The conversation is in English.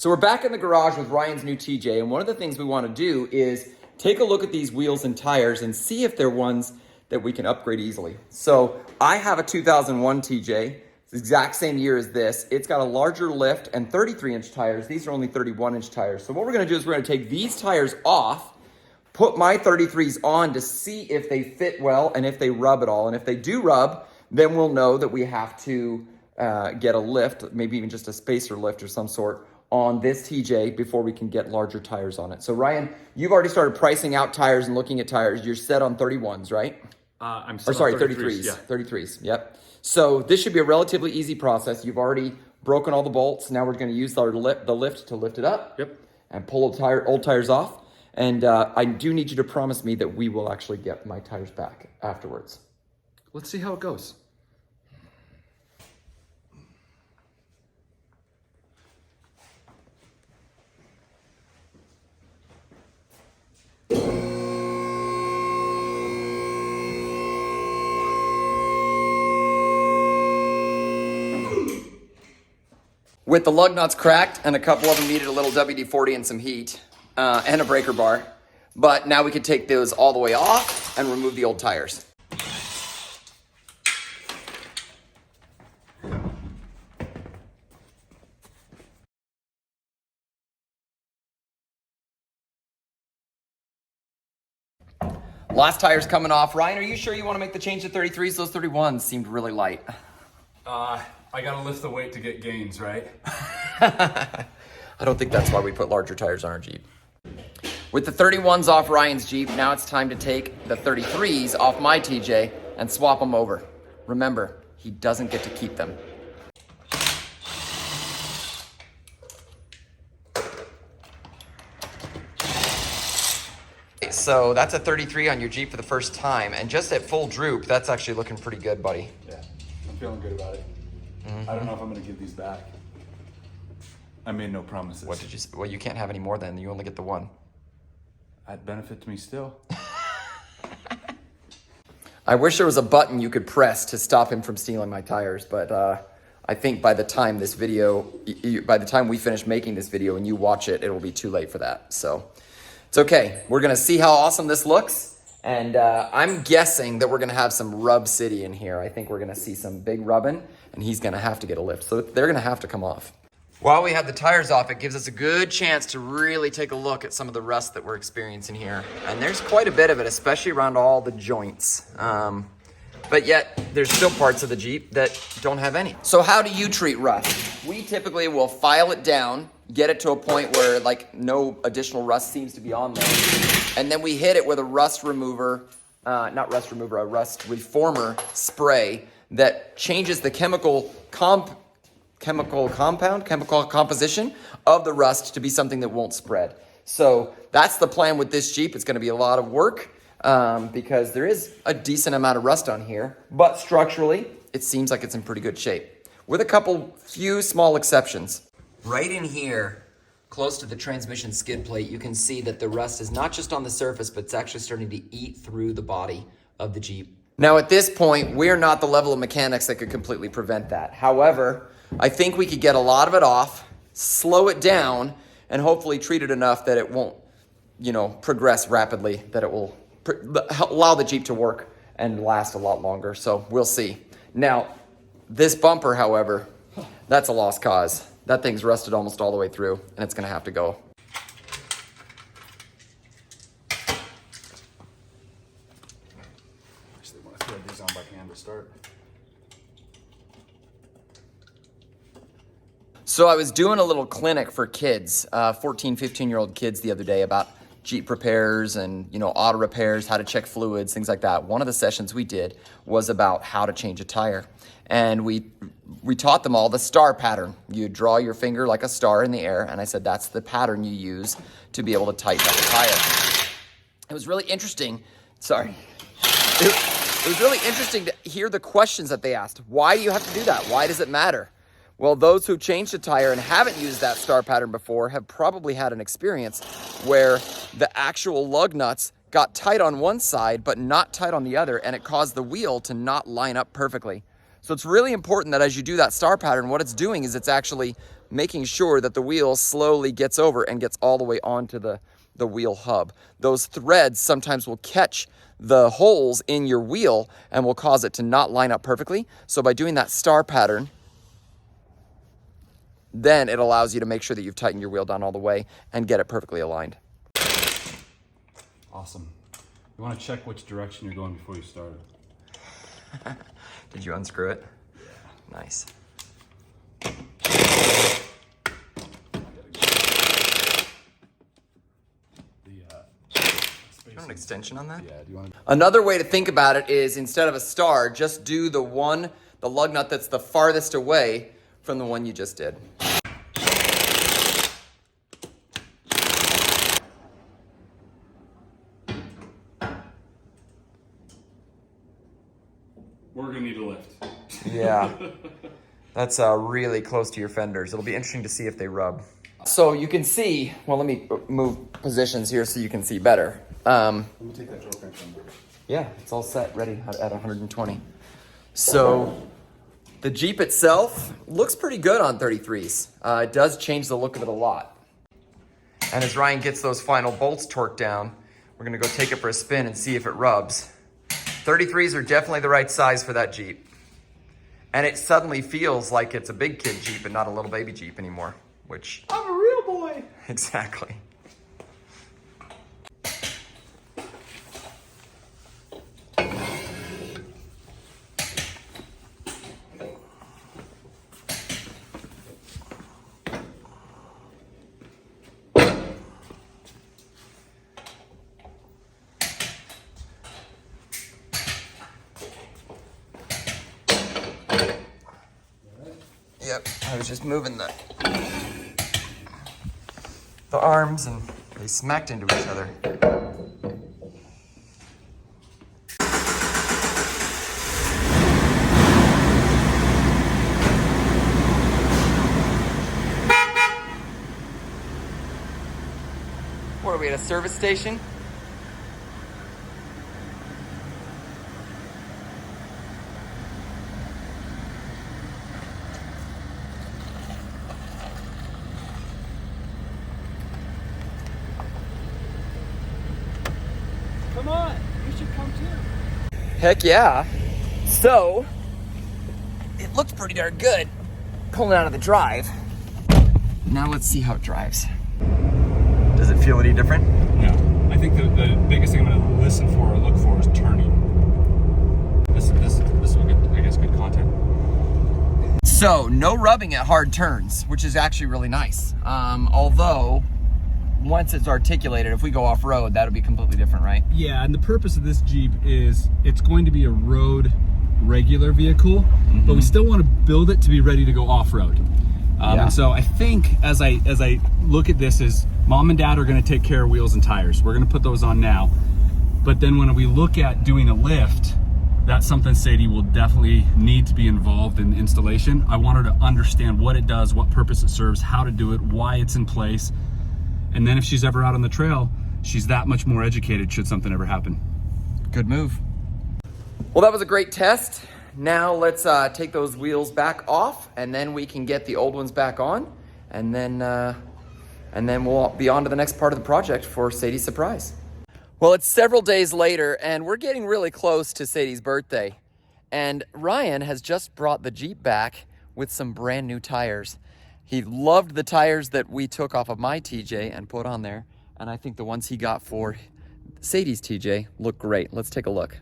So we're back in the garage with Ryan's new TJ, and one of the things we want to do is take a look at these wheels and tires and see if they're ones that we can upgrade easily. So I have a 2001 TJ, it's the exact same year as this. It's got a larger lift and 33-inch tires. These are only 31-inch tires. So what we're going to do is we're going to take these tires off, put my 33s on to see if they fit well and if they rub at all. And if they do rub, then we'll know that we have to get a lift, maybe even just a spacer lift or some sort on this TJ before we can get larger tires on it. So Ryan, you've already started pricing out tires and looking at tires. You're set on 31s, right? I'm set on 33s. Yeah. 33s, yep. So this should be a relatively easy process. You've already broken all the bolts. Now we're gonna use the lift to lift it up. Yep. And pull old tires off. And I do need you to promise me that we will actually get my tires back afterwards. Let's see how it goes. With the lug nuts cracked, and a couple of them needed a little WD-40 and some heat, and a breaker bar. But now we can take those all the way off and remove the old tires. Last tire's coming off. Ryan, are you sure you want to make the change to 33s? Those 31s seemed really light. I gotta lift the weight to get gains, right? I don't think that's why we put larger tires on our Jeep. With the 31s off Ryan's Jeep, now it's time to take the 33s off my TJ and swap them over. Remember, he doesn't get to keep them. So that's a 33 on your Jeep for the first time, and just at full droop, that's actually looking pretty good, buddy. Yeah, I'm feeling good about it. I don't know if I'm gonna give these back. I made no promises. What did you say? Well, you can't have any more then. You only get the one. That benefits me still. I wish there was a button you could press to stop him from stealing my tires, but I think by the time this video, by the time we finish making this video and you watch it, it will be too late for that. So it's okay. We're gonna see how awesome this looks, and I'm guessing that we're gonna have some rub city in here. I think we're gonna see some big rubbing, and he's gonna have to get a lift. So they're gonna have to come off. While we have the tires off, it gives us a good chance to really take a look at some of the rust that we're experiencing here. And there's quite a bit of it, especially around all the joints. But yet, there's still parts of the Jeep that don't have any. So how do you treat rust? We typically will file it down, get it to a point where like no additional rust seems to be on there. And then we hit it with a rust remover, a rust reformer spray that changes the chemical composition of the rust to be something that won't spread. So that's the plan with this Jeep. It's going to be a lot of work because there is a decent amount of rust on here, but structurally it seems like it's in pretty good shape with a few small exceptions. Right in here, close to the transmission skid plate, you can see that the rust is not just on the surface, but it's actually starting to eat through the body of the Jeep. Now at this point, we're not the level of mechanics that could completely prevent that. However, I think we could get a lot of it off, slow it down, and hopefully treat it enough that it won't, progress rapidly, that it will allow the Jeep to work and last a lot longer. So we'll see. Now, this bumper, however, that's a lost cause. That thing's rusted almost all the way through, and it's gonna have to go. Actually, want to thread these on by hand to start. So I was doing a little clinic for kids, 14, 15-year-old kids the other day about Jeep repairs and, auto repairs, how to check fluids, things like that. One of the sessions we did was about how to change a tire. And we taught them all the star pattern. You draw your finger like a star in the air, and I said that's the pattern you use to be able to tighten up a tire. It was really interesting. Sorry. It was really interesting to hear the questions that they asked. Why do you have to do that? Why does it matter? Well, those who changed a tire and haven't used that star pattern before have probably had an experience where the actual lug nuts got tight on one side but not tight on the other, and it caused the wheel to not line up perfectly. So it's really important that as you do that star pattern, what it's doing is it's actually making sure that the wheel slowly gets over and gets all the way onto the wheel hub. Those threads sometimes will catch the holes in your wheel and will cause it to not line up perfectly. So by doing that star pattern, then it allows you to make sure that you've tightened your wheel down all the way and get it perfectly aligned. Awesome. You want to check which direction you're going before you start. Did you unscrew it? Yeah. Nice. Do you want an extension on that? Yeah, do you want to... Another way to think about it is, instead of a star, just do the lug nut that's the farthest away from the one you just did. We're gonna need a lift. Yeah, that's really close to your fenders. It'll be interesting to see if they rub. So you can see, well, let me move positions here so you can see better. Let me take that drill crank from there. Yeah, it's all set, ready at 120. So the Jeep itself looks pretty good on 33s. It does change the look of it a lot. And as Ryan gets those final bolts torqued down, we're gonna go take it for a spin and see if it rubs. 33s are definitely the right size for that Jeep. And it suddenly feels like it's a big kid Jeep and not a little baby Jeep anymore, which... I'm a real boy! Exactly. Yep, I was just moving the arms and they smacked into each other. What are we at, a service station? Come on, you should come too. Heck yeah. So, it looks pretty darn good pulling out of the drive. Now let's see how it drives. Does it feel any different? Yeah, I think the biggest thing I'm going to listen for or look for is turning. This will get, I guess, good content. So, no rubbing at hard turns, which is actually really nice. Although, once it's articulated, if we go off-road, that'll be completely different, right? Yeah, and the purpose of this Jeep is it's going to be a road regular vehicle, but we still want to build it to be ready to go off-road. Yeah. And so I think as I look at this, is Mom and Dad are going to take care of wheels and tires. We're going to put those on now. But then when we look at doing a lift, that's something Sadie will definitely need to be involved in installation. I want her to understand what it does, what purpose it serves, how to do it, why it's in place. And then if she's ever out on the trail, she's that much more educated should something ever happen. Good move. Well, that was a great test. Now let's take those wheels back off, and then we can get the old ones back on, and then we'll be on to the next part of the project for Sadie's surprise. Well, it's several days later, and we're getting really close to Sadie's birthday. And Ryan has just brought the Jeep back with some brand new tires. He loved the tires that we took off of my TJ and put on there, and I think the ones he got for Sadie's TJ look great. Let's take a look.